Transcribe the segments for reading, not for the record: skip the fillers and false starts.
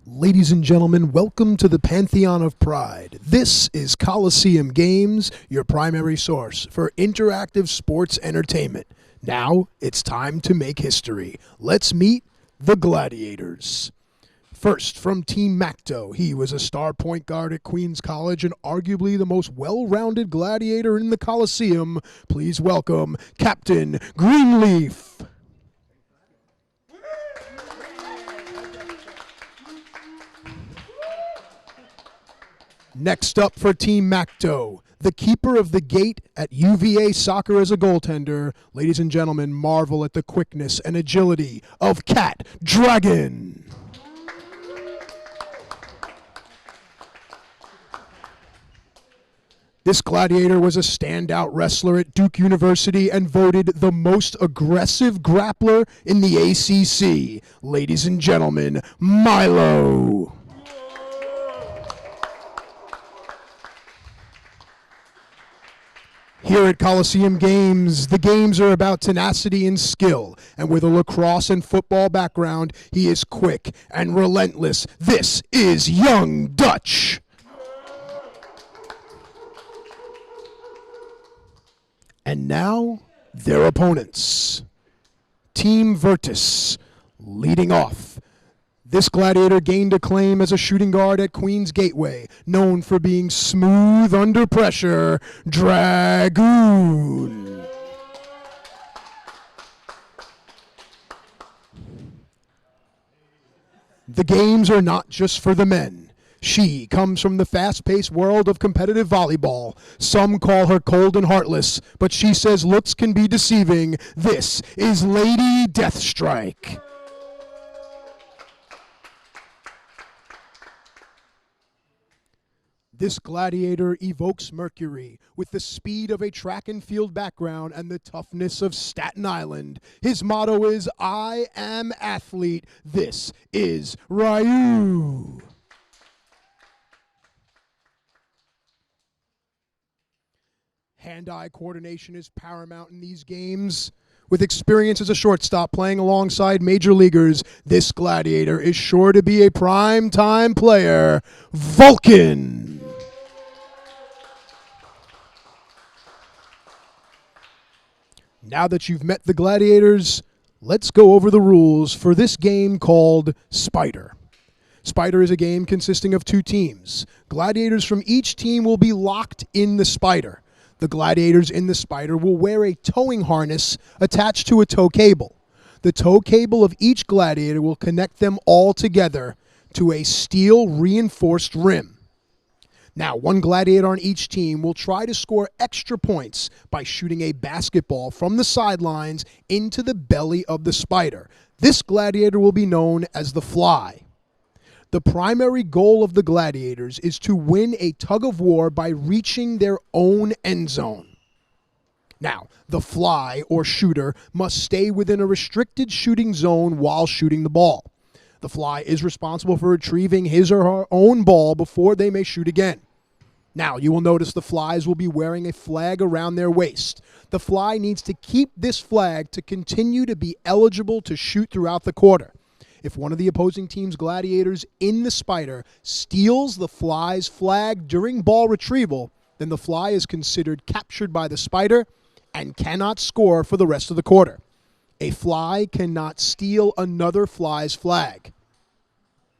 Ladies and gentlemen, welcome to the Pantheon of Pride. This is Colosseum Games, your primary source for interactive sports entertainment. Now, it's time to make history. Let's meet the gladiators. First, from Team Macto, he was a star point guard at Queens College and arguably the most well-rounded gladiator in the Colosseum. Please welcome Captain Greenleaf. Next up for Team Macto, the keeper of the gate at UVA soccer as a goaltender. Ladies and gentlemen, marvel at the quickness and agility of Cat Dragon. This gladiator was a standout wrestler at Duke University and voted the most aggressive grappler in the ACC. Ladies and gentlemen, Milo. Here at Colosseum Games, the games are about tenacity and skill, and with a lacrosse and football background, he is quick and relentless. This is Young Dutch. And now, their opponents. Team Virtus, leading off. This gladiator gained acclaim as a shooting guard at Queen's Gateway, known for being smooth under pressure, Dragoon. The games are not just for the men. She comes from the fast-paced world of competitive volleyball. Some call her cold and heartless, but she says looks can be deceiving. This is Lady Deathstrike. This gladiator evokes Mercury with the speed of a track and field background and the toughness of Staten Island. His motto is, I am athlete. This is Ryu. Hand-eye coordination is paramount in these games. With experience as a shortstop playing alongside major leaguers, this gladiator is sure to be a prime-time player, Vulcan. Now that you've met the gladiators, let's go over the rules for this game called Spider. Spider is a game consisting of two teams. Gladiators from each team will be locked in the Spider. The gladiators in the Spider will wear a towing harness attached to a tow cable. The tow cable of each gladiator will connect them all together to a steel reinforced rim. Now, one gladiator on each team will try to score extra points by shooting a basketball from the sidelines into the belly of the Spider. This gladiator will be known as the Fly. The primary goal of the gladiators is to win a tug of war by reaching their own end zone. Now, the Fly, or shooter, must stay within a restricted shooting zone while shooting the ball. The Fly is responsible for retrieving his or her own ball before they may shoot again. Now, you will notice the Flies will be wearing a flag around their waist. The Fly needs to keep this flag to continue to be eligible to shoot throughout the quarter. If one of the opposing team's gladiators in the Spider steals the Fly's flag during ball retrieval, then the Fly is considered captured by the Spider and cannot score for the rest of the quarter. A Fly cannot steal another Fly's flag.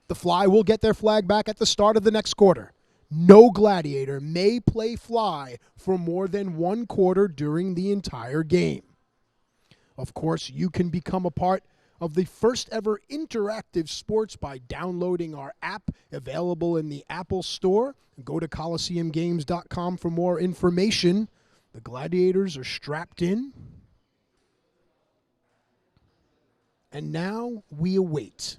The Fly will get their flag back at the start of the next quarter. No gladiator may play Fly for more than one quarter during the entire game. Of course, you can become a part of the first ever interactive sports by downloading our app available in the Apple Store. Go to ColosseumGames.com for more information. The gladiators are strapped in. And now we await.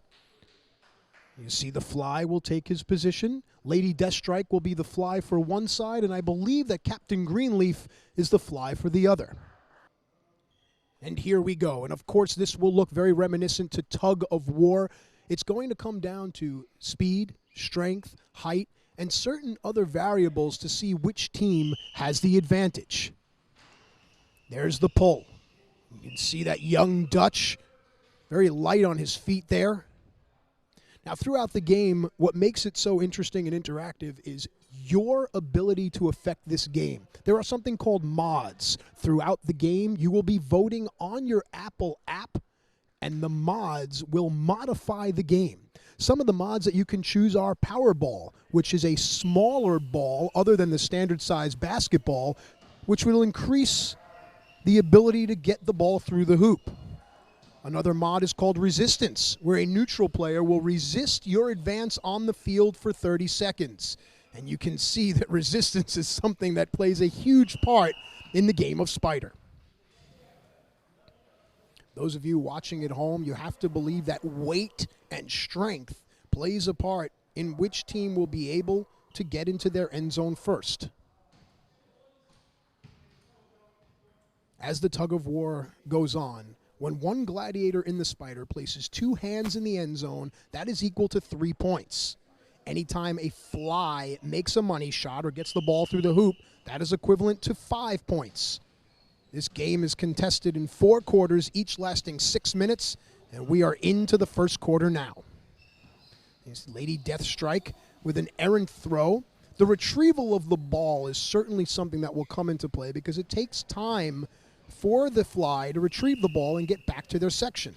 You see the Fly will take his position. Lady Deathstrike will be the Fly for one side, and I believe that Captain Greenleaf is the Fly for the other. And here we go. And of course, this will look very reminiscent to tug of war. It's going to come down to speed, strength, height, and certain other variables to see which team has the advantage. There's the pull. You can see that Young Dutch, very light on his feet there. Now, throughout the game, what makes it so interesting and interactive is your ability to affect this game. There are something called mods. Throughout the game, you will be voting on your Apple app, and the mods will modify the game. Some of the mods that you can choose are Powerball, which is a smaller ball other than the standard size basketball, which will increase the ability to get the ball through the hoop. Another mod is called Resistance, where a neutral player will resist your advance on the field for 30 seconds. And you can see that resistance is something that plays a huge part in the game of Spider. Those of you watching at home, you have to believe that weight and strength plays a part in which team will be able to get into their end zone first. As the tug of war goes on, when one gladiator in the Spider places 2 hands in the end zone, that is equal to 3 points. Anytime a fly makes a money shot or gets the ball through the hoop, that is equivalent to 5 points. This game is contested in 4 quarters, each lasting 6 minutes, and we are into the first quarter now. This Lady Deathstrike with an errant throw. The retrieval of the ball is certainly something that will come into play because it takes time for the fly to retrieve the ball and get back to their section.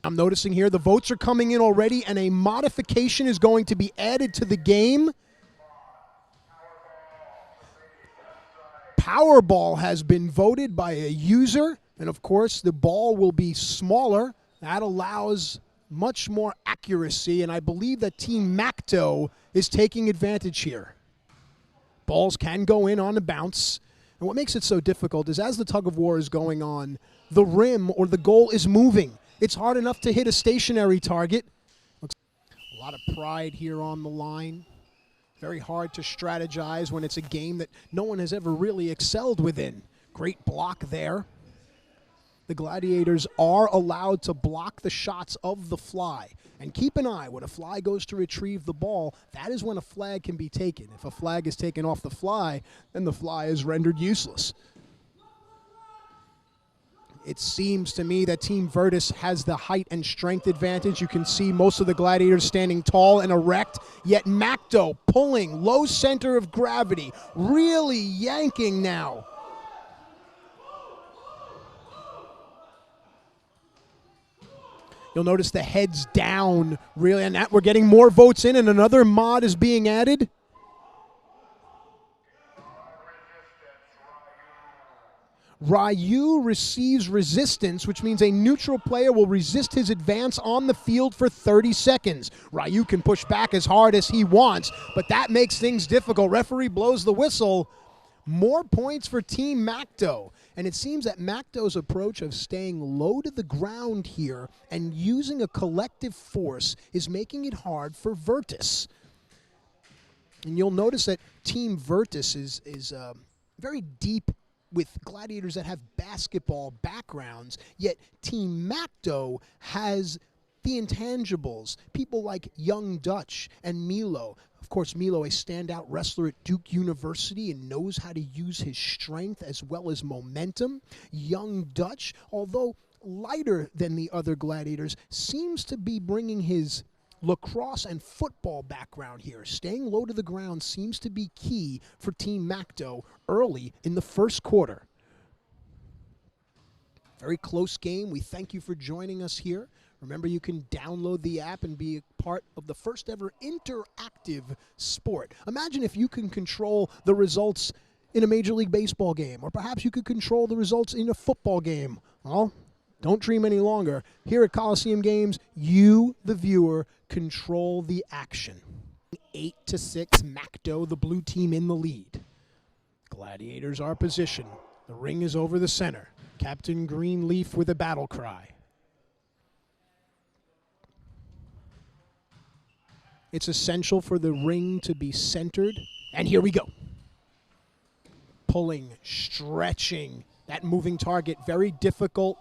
I'm noticing here the votes are coming in already, and a modification is going to be added to the game. Powerball has been voted by a user, and of course the ball will be smaller. That allows much more accuracy, and I believe that Team Macto is taking advantage here. Balls can go in on a bounce, and what makes it so difficult is as the tug of war is going on, the rim or the goal is moving. It's hard enough to hit a stationary target. A lot of pride here on the line. Very hard to strategize when it's a game that no one has ever really excelled within. Great block there. The Gladiators are allowed to block the shots of the fly. And keep an eye, when a fly goes to retrieve the ball, that is when a flag can be taken. If a flag is taken off the fly, then the fly is rendered useless. It seems to me that Team Virtus has the height and strength advantage. You can see most of the Gladiators standing tall and erect, yet Macto pulling, low center of gravity, really yanking now. You'll notice the heads down, really, and that we're getting more votes in, and another mod is being added. Ryu receives resistance, which means a neutral player will resist his advance on the field for 30 seconds. Ryu can push back as hard as he wants, but that makes things difficult. Referee blows the whistle. More points for Team Macto. And it seems that Macto's approach of staying low to the ground here and using a collective force is making it hard for Virtus. And you'll notice that Team Virtus is very deep with gladiators that have basketball backgrounds, yet Team Macto has the intangibles, people like Young Dutch and Milo. Of course, Milo, a standout wrestler at Duke University and knows how to use his strength as well as momentum. Young Dutch, although lighter than the other gladiators, seems to be bringing his lacrosse and football background here. Staying low to the ground seems to be key for Team Macto early in the first quarter. Very close game. We thank you for joining us here. Remember, you can download the app and be a part of the first ever interactive sport. Imagine if you can control the results in a Major League Baseball game, or perhaps you could control the results in a football game. Well, don't dream any longer. Here at Colosseum Games, you, the viewer, control the action. 8-6, Macto, the blue team, in the lead. Gladiators are positioned. The ring is over the center. Captain Greenleaf with a battle cry. It's essential for the ring to be centered. And here we go. Pulling, stretching, that moving target, very difficult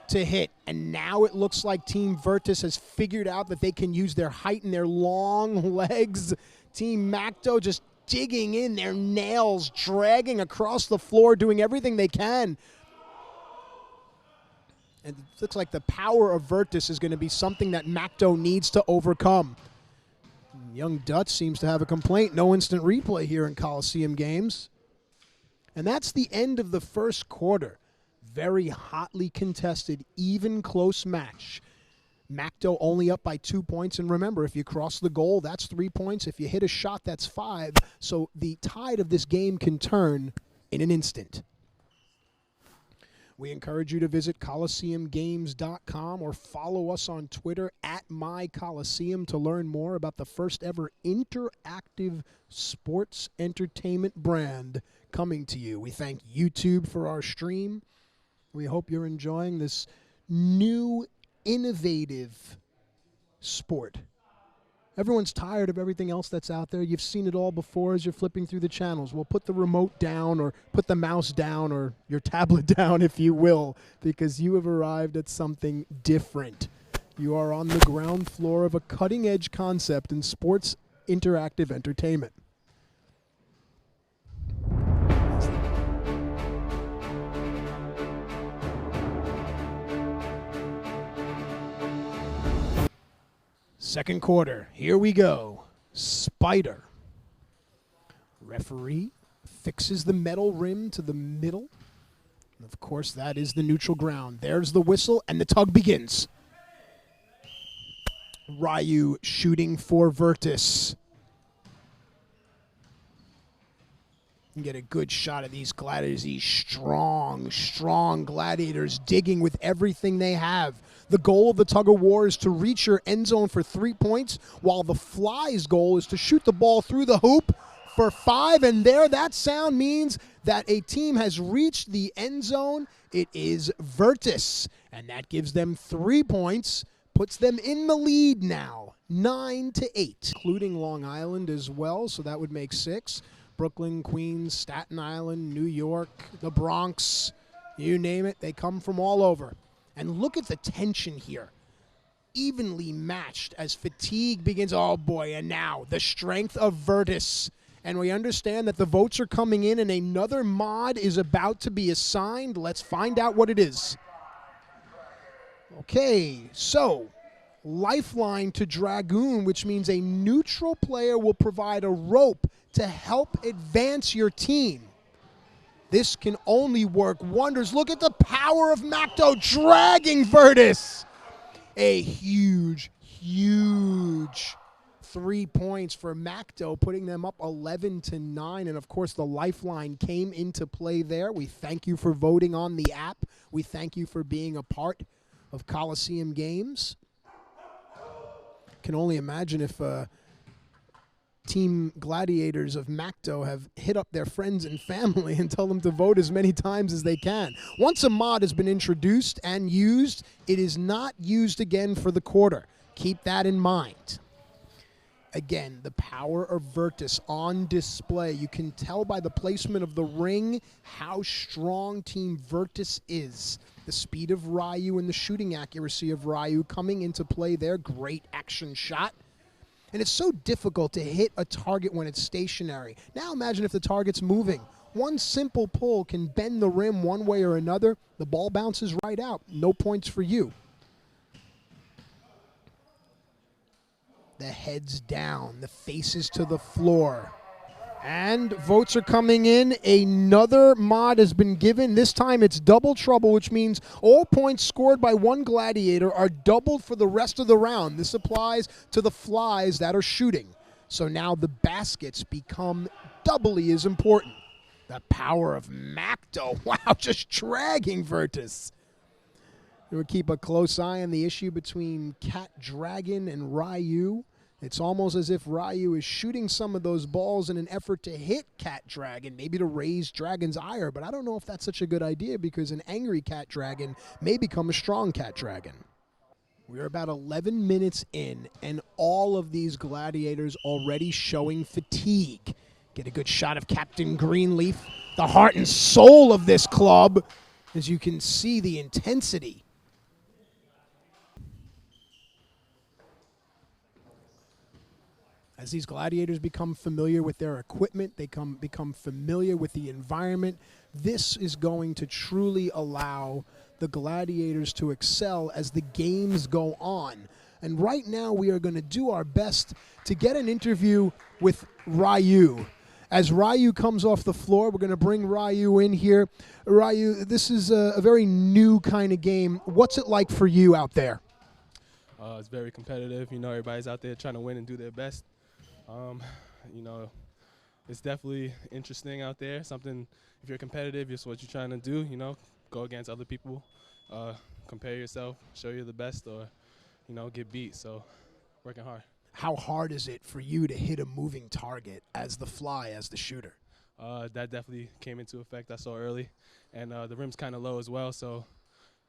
to hit. And now it looks like Team Virtus has figured out that they can use their height and their long legs. Team Macto just digging in, their nails dragging across the floor, doing everything they can. And it looks like the power of Virtus is going to be something that Macto needs to overcome. Young Dutch seems to have a complaint. No instant replay here in Colosseum Games. And that's the end of the first quarter. Very hotly contested, even close match. Macto only up by 2 points. And remember, if you cross the goal, that's 3 points. If you hit a shot, that's 5. So the tide of this game can turn in an instant. We encourage you to visit ColosseumGames.com or follow us on Twitter @MyColosseum to learn more about the first ever interactive sports entertainment brand coming to you. We thank YouTube for our stream. We hope you're enjoying this new, innovative sport. Everyone's tired of everything else that's out there. You've seen it all before as you're flipping through the channels. Well, put the remote down or put the mouse down or your tablet down, if you will, because you have arrived at something different. You are on the ground floor of a cutting-edge concept in sports interactive entertainment. Second quarter, here we go. Spider. Referee fixes the metal rim to the middle. And of course, that is the neutral ground. There's the whistle, and the tug begins. Ryu shooting for Virtus. You can get a good shot of these gladiators. These strong, strong gladiators digging with everything they have. The goal of the tug-of-war is to reach your end zone for 3 points, while the Fly's goal is to shoot the ball through the hoop for 5. And there, that sound means that a team has reached the end zone. It is Virtus, and that gives them 3 points, puts them in the lead now, 9-8, including Long Island as well, so that would make 6. Brooklyn, Queens, Staten Island, New York, the Bronx, you name it, they come from all over. And look at the tension here. Evenly matched as fatigue begins. Oh, boy, and now the strength of Virtus. And we understand that the votes are coming in and another mod is about to be assigned. Let's find out what it is. Okay, so lifeline to Dragoon, which means a neutral player will provide a rope to help advance your team. This can only work wonders. Look at the power of Macto dragging Virtus. A huge, huge 3 points for Macto, putting them up 11-9. And, of course, the lifeline came into play there. We thank you for voting on the app. We thank you for being a part of Colosseum Games. Can only imagine if Team Gladiators of Macto have hit up their friends and family and tell them to vote as many times as they can. Once a mod has been introduced and used, it is not used again for the quarter. Keep that in mind. Again, the power of Virtus on display. You can tell by the placement of the ring how strong Team Virtus is. The speed of Ryu and the shooting accuracy of Ryu coming into play there. Great action shot. And it's so difficult to hit a target when it's stationary. Now imagine if the target's moving. One simple pull can bend the rim one way or another. The ball bounces right out. No points for you. The heads down, the faces to the floor. And votes are coming in. Another mod has been given. This time it's double trouble, which means all points scored by one gladiator are doubled for the rest of the round. This applies to the Flies that are shooting. So now the baskets become doubly as important. The power of Macto. Wow, just dragging Virtus. We'll keep a close eye on the issue between Cat Dragon and Ryu. It's almost as if Ryu is shooting some of those balls in an effort to hit Cat Dragon, maybe to raise Dragon's ire, but I don't know if that's such a good idea because an angry Cat Dragon may become a strong Cat Dragon. We're about 11 minutes in, and all of these gladiators already showing fatigue. Get a good shot of Captain Greenleaf, the heart and soul of this club, as you can see the intensity. As these gladiators become familiar with their equipment, they become familiar with the environment, this is going to truly allow the gladiators to excel as the games go on. And right now we are going to do our best to get an interview with Ryu. As Ryu comes off the floor, we're going to bring Ryu in here. Ryu, this is a very new kind of game. What's it like for you out there? It's very competitive. You know, everybody's out there trying to win and do their best. You know, it's definitely interesting out there. Something, if you're competitive, it's what you're trying to do, you know, go against other people, compare yourself, show you're the best, or, you know, get beat. So working hard. How hard is it for you to hit a moving target as the fly, as the shooter? That definitely came into effect. I saw early. And the rim's kind of low as well. So,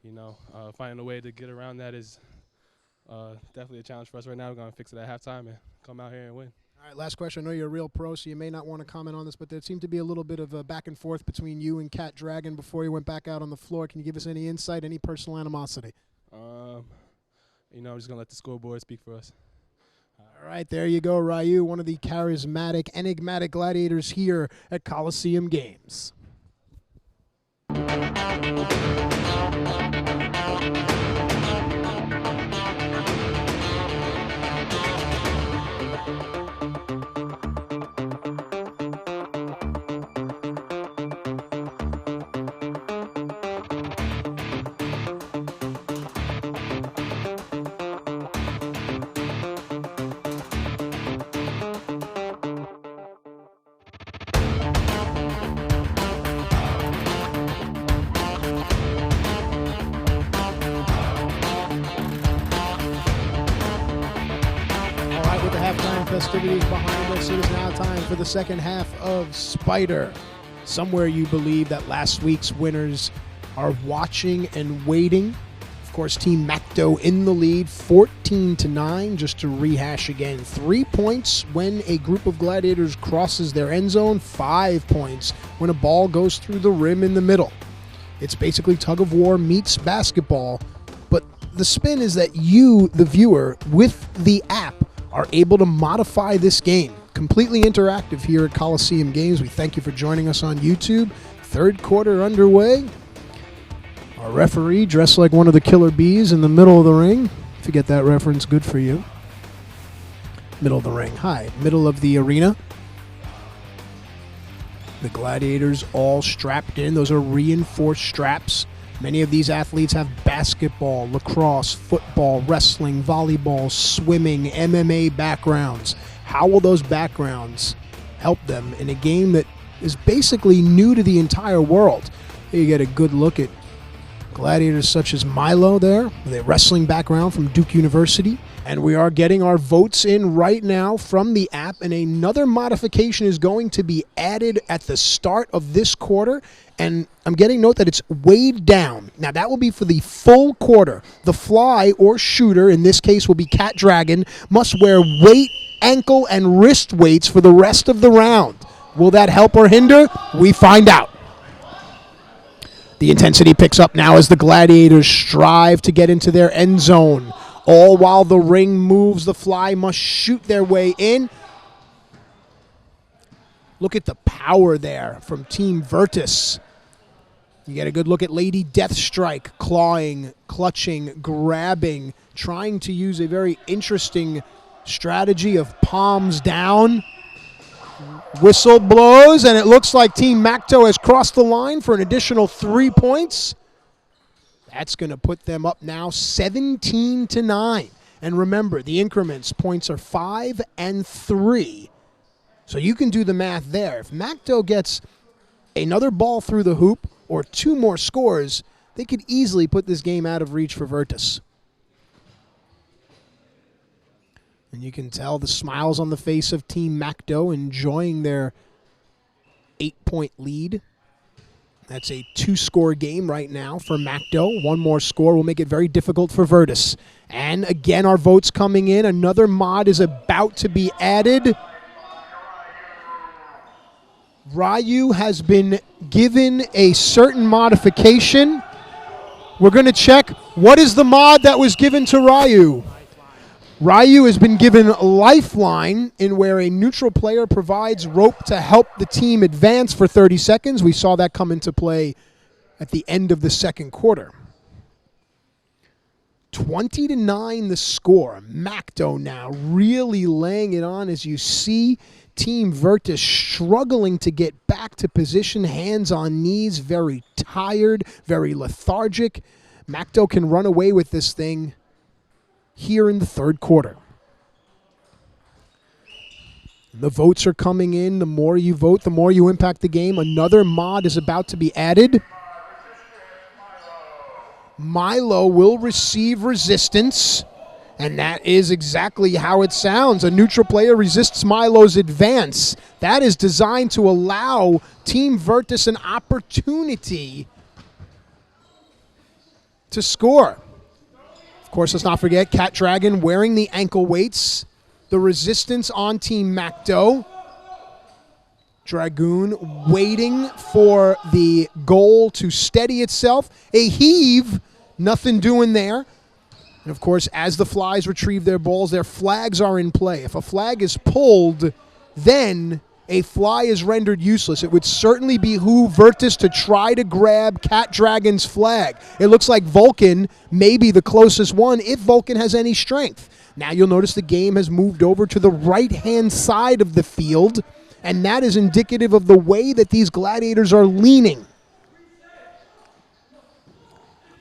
you know, finding a way to get around that is definitely a challenge for us right now. We're going to fix it at halftime and come out here and win. All right, last question. I know you're a real pro, so you may not want to comment on this, but there seemed to be a little bit of a back and forth between you and Cat Dragon before you went back out on the floor. Can you give us any insight, any personal animosity? You know, I'm just going to let the scoreboard speak for us. All right, there you go, Ryu, one of the charismatic, enigmatic gladiators here at Colosseum Games. Halftime festivities behind us. It is now time for the second half of Spider. Somewhere you believe that last week's winners are watching and waiting. Of course, Team Macto in the lead, 14-9. Just to rehash again, 3 points when a group of gladiators crosses their end zone, 5 points when a ball goes through the rim in the middle. It's basically tug of war meets basketball, but the spin is that you, the viewer, with the app, are able to modify this game. Completely interactive here at Colosseum Games. We thank you for joining us on YouTube. Third quarter underway. Our referee dressed like one of the killer bees in the middle of the ring. If you get that reference, good for you. Middle of the ring. Hi, middle of the arena. The gladiators all strapped in. Those are reinforced straps. Many of these athletes have basketball, lacrosse, football, wrestling, volleyball, swimming, MMA backgrounds. How will those backgrounds help them in a game that is basically new to the entire world? Here you get a good look at gladiators such as Milo there, with a wrestling background from Duke University. And we are getting our votes in right now from the app, and another modification is going to be added at the start of this quarter. And I'm getting note that it's weighed down. Now, that will be for the full quarter. The fly or shooter, in this case will be Cat Dragon, must wear weight, ankle, and wrist weights for the rest of the round. Will that help or hinder? We find out. The intensity picks up now as the gladiators strive to get into their end zone. All while the ring moves, the fly must shoot their way in. Look at the power there from Team Virtus. You get a good look at Lady Deathstrike, clawing, clutching, grabbing, trying to use a very interesting strategy of palms down. Whistle blows, and it looks like Team Macto has crossed the line for an additional 3 points. That's going to put them up now 17-9. And remember, the increments, points are 5 and 3. So you can do the math there. If Macto gets another ball through the hoop or 2 more scores, they could easily put this game out of reach for Virtus. And you can tell the smiles on the face of Team Macto enjoying their 8-point lead. That's a 2-score game right now for Macto. 1 more score will make it very difficult for Virtus. And again, our votes coming in. Another mod is about to be added. Ryu has been given a certain modification. We're going to check what is the mod that was given to Ryu. Ryu has been given Lifeline, in where a neutral player provides rope to help the team advance for 30 seconds. We saw that come into play at the end of the second quarter. 20-9 the score. Macto now really laying it on, as you see Team Virtus struggling to get back to position, hands on knees, very tired, very lethargic. Macto can run away with this thing here in the third quarter. The votes are coming in. The more you vote, the more you impact the game. Another mod is about to be added. Milo will receive resistance, and that is exactly how it sounds. A neutral player resists Milo's advance. That is designed to allow Team Virtus an opportunity to score. Of course, let's not forget Cat Dragon wearing the ankle weights. The resistance on Team Macto. Dragoon waiting for the goal to steady itself. A heave, nothing doing there. And of course, as the Flies retrieve their balls, their flags are in play. If a flag is pulled, then a fly is rendered useless. It would certainly behoove Virtus to try to grab Cat Dragon's flag. It looks like Vulcan may be the closest one, if Vulcan has any strength. Now you'll notice the game has moved over to the right-hand side of the field, and that is indicative of the way that these gladiators are leaning.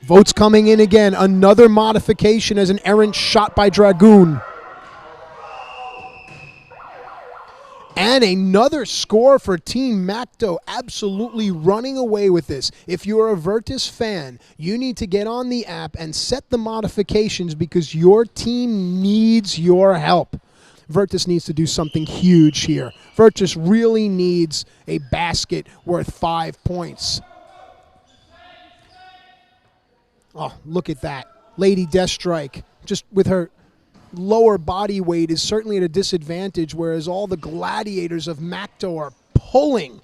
Votes coming in again. Another modification as an errant shot by Dragoon. And another score for Team Macto, absolutely running away with this. If you're a Virtus fan, you need to get on the app and set the modifications, because your team needs your help. Virtus needs to do something huge here. Virtus really needs a basket worth 5 points. Oh, look at that. Lady Deathstrike, just with her lower body weight, is certainly at a disadvantage, whereas all the gladiators of Macto are pulling.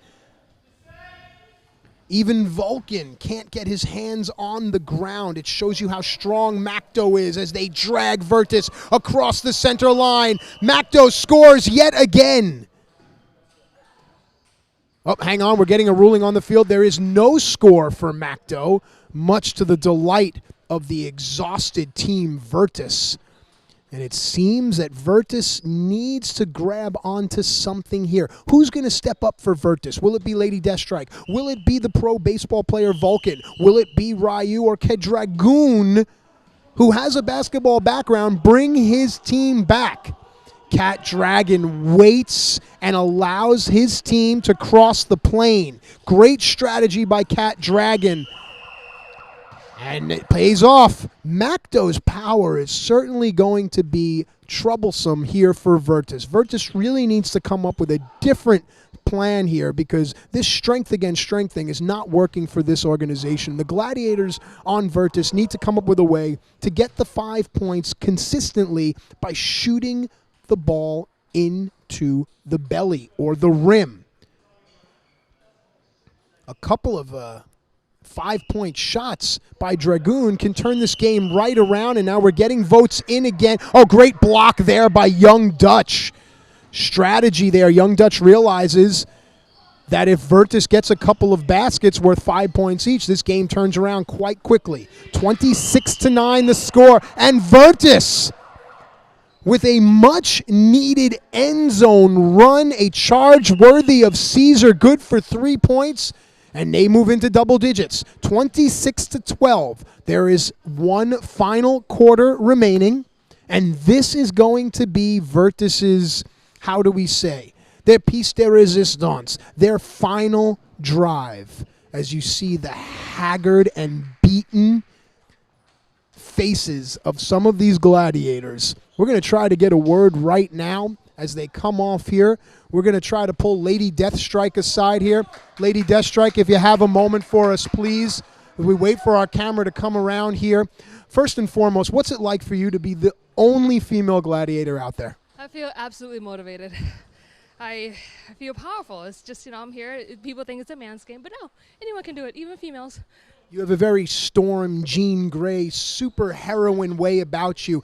Even Vulcan can't get his hands on the ground. It shows you how strong Macto is as they drag Virtus across the center line. Macto scores yet again. Oh, hang on. We're getting a ruling on the field. There is no score for Macto, much to the delight of the exhausted Team Virtus. And it seems that Virtus needs to grab onto something here. Who's going to step up for Virtus? Will it be Lady Deathstrike? Will it be the pro baseball player Vulcan? Will it be Ryu or Dragoon, who has a basketball background, bring his team back? Cat Dragon waits and allows his team to cross the plane. Great strategy by Cat Dragon. And it pays off. Macto's power is certainly going to be troublesome here for Virtus. Virtus really needs to come up with a different plan here, because this strength against strength thing is not working for this organization. The Gladiators on Virtus need to come up with a way to get the 5 points consistently by shooting the ball into the belly or the rim. A couple of 5-point shots by Dragoon can turn this game right around, and now we're getting votes in again. Oh, great block there by Young Dutch. Strategy there. Young Dutch realizes that if Virtus gets a couple of baskets worth 5 points each, this game turns around quite quickly. 26-9 the score, and Virtus with a much-needed end zone run, a charge worthy of Caesar, good for 3 points. And they move into double digits, 26-12. There is one final quarter remaining, and this is going to be Virtus's, how do we say, their piece de resistance, their final drive. As you see the haggard and beaten faces of some of these gladiators. We're going to try to get a word right now as they come off here. We're going to try to pull Lady Deathstrike aside here. Lady Deathstrike, if you have a moment for us, please. We wait for our camera to come around here. First and foremost, what's it like for you to be the only female gladiator out there? I feel absolutely motivated. I feel powerful. It's just, I'm here. People think it's a man's game, but no, anyone can do it, even females. You have a very Storm, Jean Grey, super heroine way about you.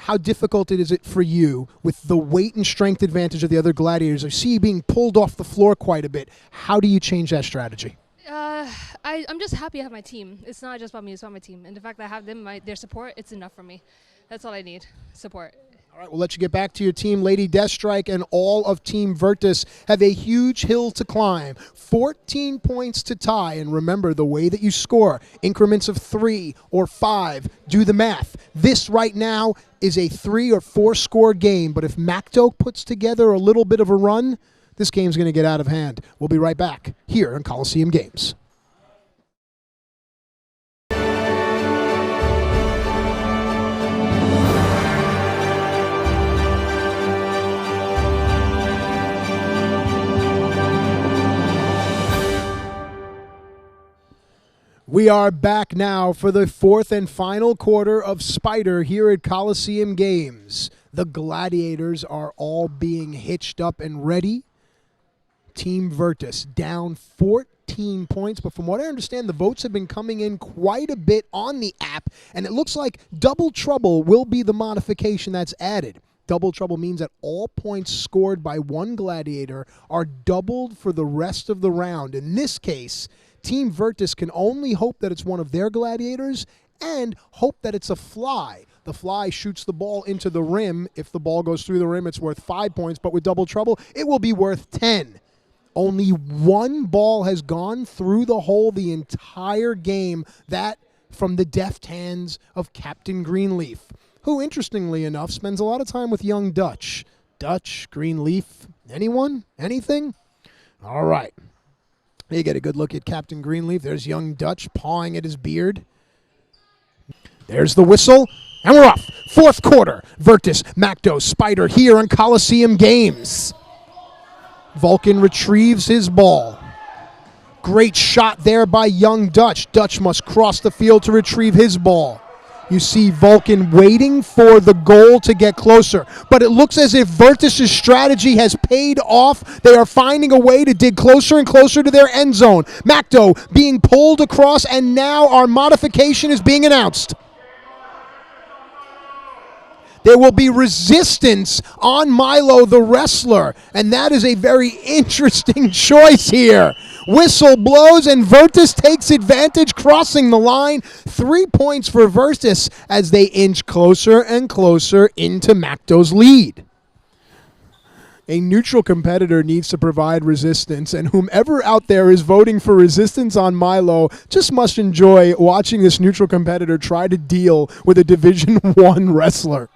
how difficult is it for you with the weight and strength advantage of the other gladiators? I see you being pulled off the floor quite a bit. How do you change that strategy? I'm just happy I have my team. It's not just about me, it's about my team. And the fact that I have them, their support, it's enough for me. That's all I need, support. All right, we'll let you get back to your team. Lady Deathstrike and all of Team Virtus have a huge hill to climb. 14 points to tie. And remember, the way that you score, increments of 3 or 5, do the math. This right now is a 3 or 4 score game. But if Macto puts together a little bit of a run, this game's going to get out of hand. We'll be right back here on Colosseum Games. We are back now for the fourth and final quarter of Spider here at Colosseum Games. The gladiators are all being hitched up and ready. Team Virtus down 14 points, but from what I understand, the votes have been coming in quite a bit on the app, and it looks like Double Trouble will be the modification that's added. Double Trouble means that all points scored by one gladiator are doubled for the rest of the round. In this case, Team Virtus can only hope that it's one of their gladiators and hope that it's a fly. The fly shoots the ball into the rim. If the ball goes through the rim, it's worth 5 points, but with Double Trouble, it will be worth 10. Only one ball has gone through the hole the entire game, that from the deft hands of Captain Greenleaf, who, interestingly enough, spends a lot of time with young Dutch. Dutch, Greenleaf, anyone? Anything? All right. You get a good look at Captain Greenleaf. There's young Dutch pawing at his beard. There's the whistle, and we're off. Fourth quarter. Virtus, Macto, Spider here on Colosseum Games. Vulcan retrieves his ball. Great shot there by young Dutch. Dutch must cross the field to retrieve his ball. You see Vulcan waiting for the goal to get closer. But it looks as if Virtus' strategy has paid off. They are finding a way to dig closer and closer to their end zone. Macto being pulled across, and now our modification is being announced. There will be resistance on Milo the wrestler, and that is a very interesting choice here. Whistle blows, and Virtus takes advantage, crossing the line. 3 points for Virtus as they inch closer and closer into Macto's lead. A neutral competitor needs to provide resistance, and whomever out there is voting for resistance on Milo just must enjoy watching this neutral competitor try to deal with a Division I wrestler.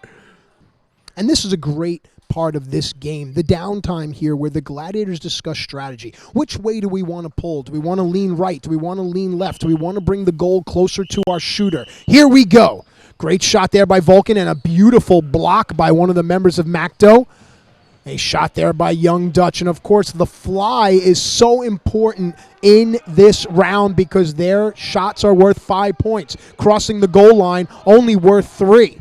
And this is a great part of this game, the downtime here where the gladiators discuss strategy. Which way do we want to pull? Do we want to lean right? Do we want to lean left? Do we want to bring the goal closer to our shooter? Here we go. Great shot there by Vulcan, and a beautiful block by one of the members of Macto. A shot there by young Dutch. And of course, the fly is so important in this round because their shots are worth 5 points. Crossing the goal line, only worth 3.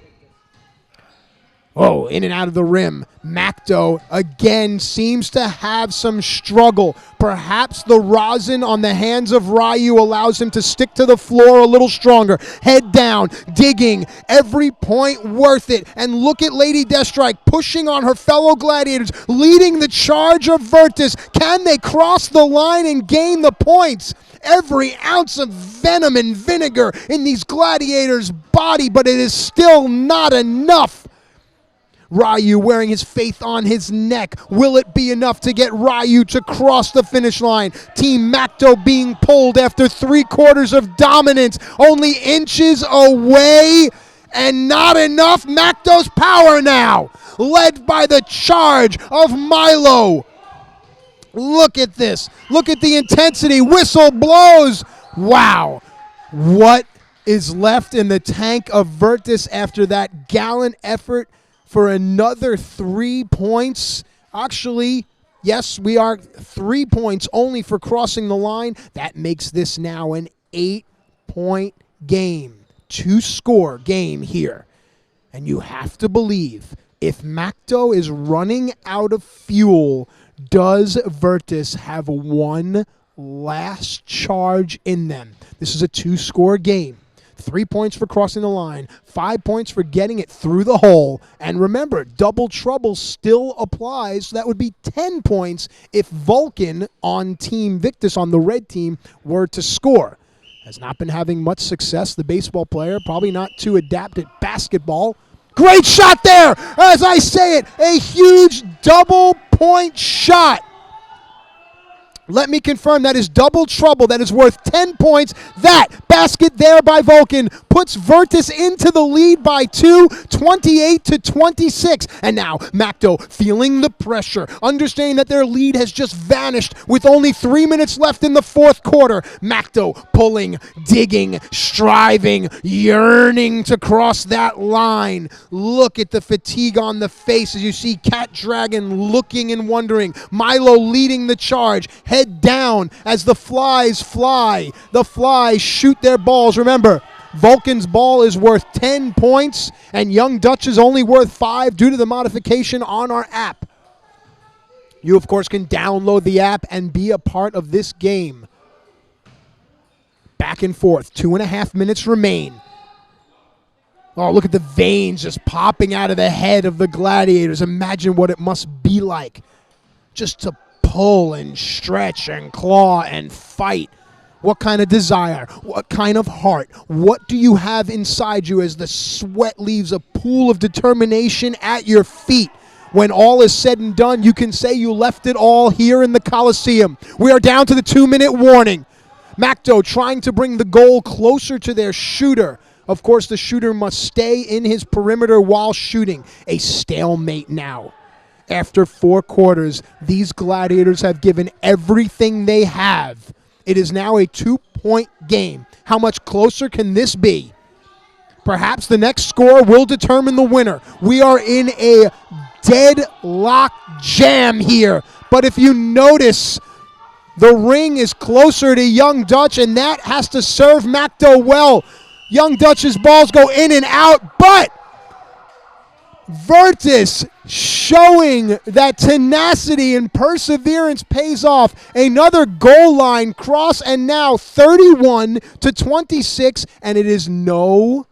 Oh, in and out of the rim. Macto again seems to have some struggle. Perhaps the rosin on the hands of Ryu allows him to stick to the floor a little stronger. Head down, digging, every point worth it. And look at Lady Deathstrike pushing on her fellow gladiators, leading the charge of Virtus. Can they cross the line and gain the points? Every ounce of venom and vinegar in these gladiators' body, but it is still not enough. Ryu wearing his faith on his neck. Will it be enough to get Ryu to cross the finish line? Team Macto being pulled after 3 quarters of dominance. Only inches away, and not enough. Macto's power now, led by the charge of Milo. Look at this. Look at the intensity. Whistle blows. Wow. What is left in the tank of Virtus after that gallant effort for another 3 points? Actually, yes, we are 3 points only for crossing the line. That makes this now an 8-point game, 2-score game here. And you have to believe, if Macto is running out of fuel, does Virtus have one last charge in them? This is a 2-score game. 3 points for crossing the line, 5 points for getting it through the hole. And remember, double trouble still applies. So that would be 10 points if Vulcan on Team Victus, on the red team, were to score. Has not been having much success, the baseball player, probably not too adept at basketball. Great shot there! As I say it, a huge double point shot. Let me confirm, that is double trouble. That is worth 10 points. That basket there by Vulcan puts Virtus into the lead by 2, 28-26. And now Macto feeling the pressure, understanding that their lead has just vanished with only 3 minutes left in the fourth quarter. Macto pulling, digging, striving, yearning to cross that line. Look at the fatigue on the face as you see Cat Dragon looking and wondering. Milo leading the charge. Head down as the flies fly. The flies shoot their balls. Remember, Vulcan's ball is worth 10 points, and Young Dutch is only worth 5 due to the modification on our app. You, of course, can download the app and be a part of this game. Back and forth. 2.5 minutes remain. Oh, look at the veins just popping out of the head of the gladiators. Imagine what it must be like just to pull and stretch and claw and fight. What kind of desire? What kind of heart? What do you have inside you as the sweat leaves a pool of determination at your feet? When all is said and done, you can say you left it all here in the Colosseum. We are down to the 2-minute warning. Macto trying to bring the goal closer to their shooter. Of course, the shooter must stay in his perimeter while shooting. A stalemate now. After 4 quarters, these gladiators have given everything they have. It is now a 2-point game. How much closer can this be? Perhaps the next score will determine the winner. We are in a deadlock jam here. But if you notice, the ring is closer to Young Dutch, and that has to serve Macto well. Young Dutch's balls go in and out, but Virtus showing that tenacity and perseverance pays off. Another goal line cross, and now 31-26, and it is no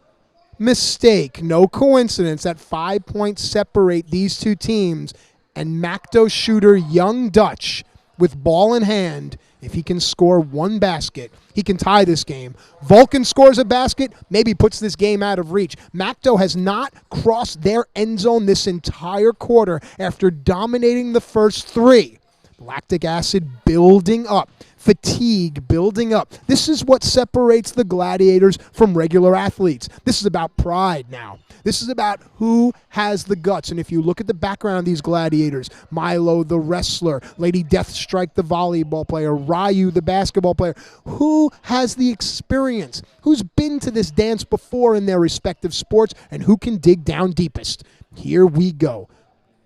mistake, no coincidence that 5 points separate these two teams. And Macto shooter Young Dutch, with ball in hand, if he can score 1 basket, he can tie this game. Vulcan scores a basket, maybe puts this game out of reach. Macto has not crossed their end zone this entire quarter after dominating the first 3. Lactic acid building up. Fatigue building up. This is what separates the gladiators from regular athletes. This is about pride now. This is about who has the guts. And if you look at the background of these gladiators, Milo the wrestler, Lady Deathstrike the volleyball player, Ryu the basketball player, who has the experience? Who's been to this dance before in their respective sports, and who can dig down deepest? Here we go.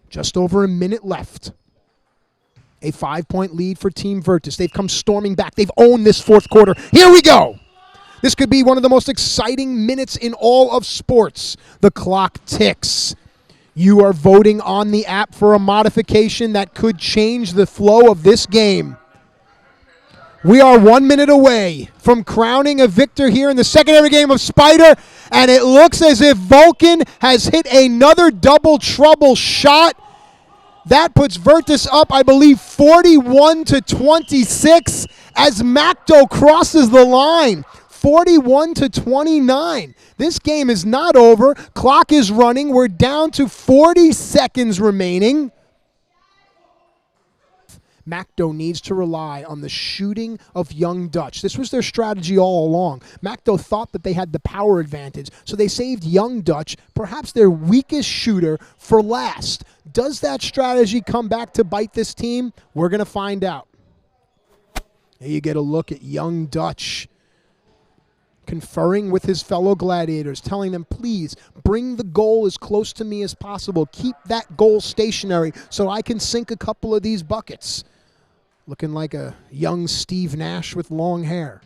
Just over a minute left. A 5-point lead for Team Virtus. They've come storming back. They've owned this fourth quarter. Here we go. This could be one of the most exciting minutes in all of sports. The clock ticks. You are voting on the app for a modification that could change the flow of this game. We are 1 minute away from crowning a victor here in the secondary game of Spider, and it looks as if Vulcan has hit another double trouble shot. That puts Virtus up, I believe, 41-26 as Macto crosses the line. 41-29. This game is not over. Clock is running. We're down to 40 seconds remaining. Macto needs to rely on the shooting of Young Dutch. This was their strategy all along. Macto thought that they had the power advantage, so they saved Young Dutch, perhaps their weakest shooter, for last. Does that strategy come back to bite this team? We're going to find out. Here you get a look at Young Dutch conferring with his fellow gladiators, telling them, please bring the goal as close to me as possible. Keep that goal stationary so I can sink a couple of these buckets. Looking like a young Steve Nash with long hair.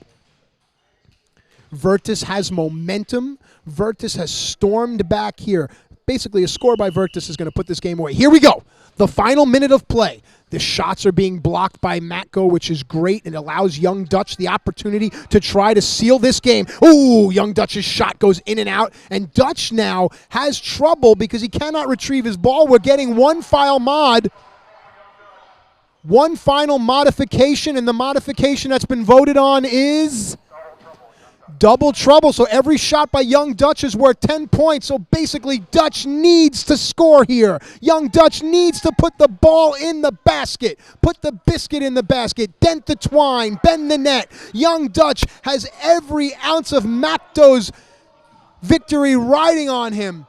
Virtus has momentum. Virtus has stormed back here. basically a score by Virtus is going to put this game away. Here we go. The final minute of play. The shots are being blocked by Macto, which is great, and allows Young Dutch the opportunity to try to seal this game. Ooh, Young Dutch's shot goes in and out, and Dutch now has trouble because he cannot retrieve his ball. We're getting one final modification, and the modification that's been voted on is double trouble. So every shot by Young Dutch is worth 10 points. So basically, Dutch needs to score here. Young Dutch needs to put the ball in the basket, put the biscuit in the basket, dent the twine, bend the net. Young Dutch has every ounce of Macto's victory riding on him.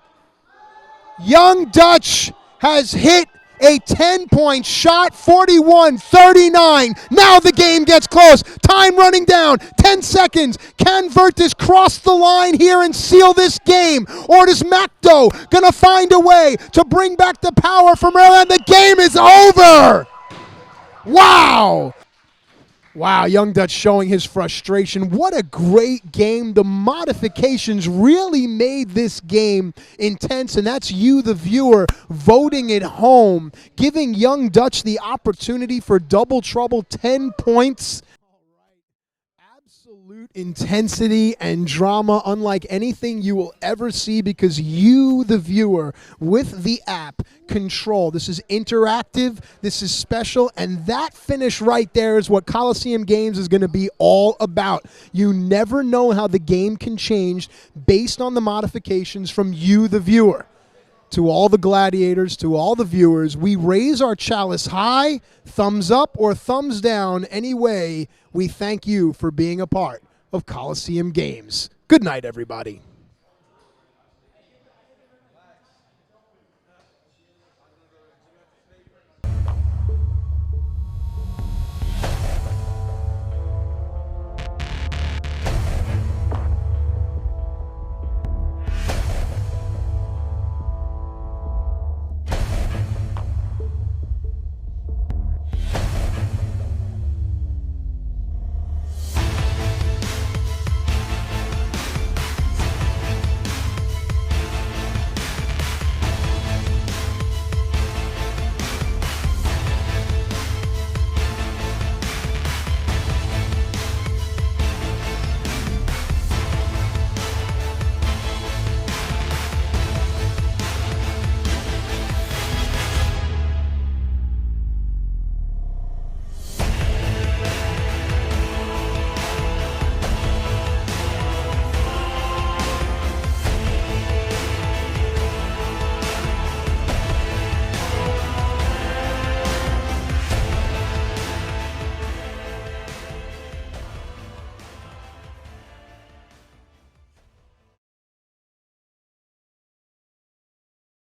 Young Dutch has hit a 10-point shot, 41-39. Now the game gets close. Time running down, 10 seconds. Can Virtus cross the line here and seal this game? Or does Macto gonna find a way to bring back the power from earlier? And the game is over. Wow. Wow, Young Dutch showing his frustration. What a great game. The modifications really made this game intense, and that's you, the viewer, voting at home, giving Young Dutch the opportunity for double trouble, 10 points. Absolute intensity and drama unlike anything you will ever see because you, the viewer, with the app, control. This is interactive, this is special, and that finish right there is what Colosseum Games is going to be all about. You never know how the game can change based on the modifications from you, the viewer. To all the gladiators, to all the viewers, we raise our chalice high, thumbs up or thumbs down. Anyway, we thank you for being a part of Colosseum Games. Good night, everybody.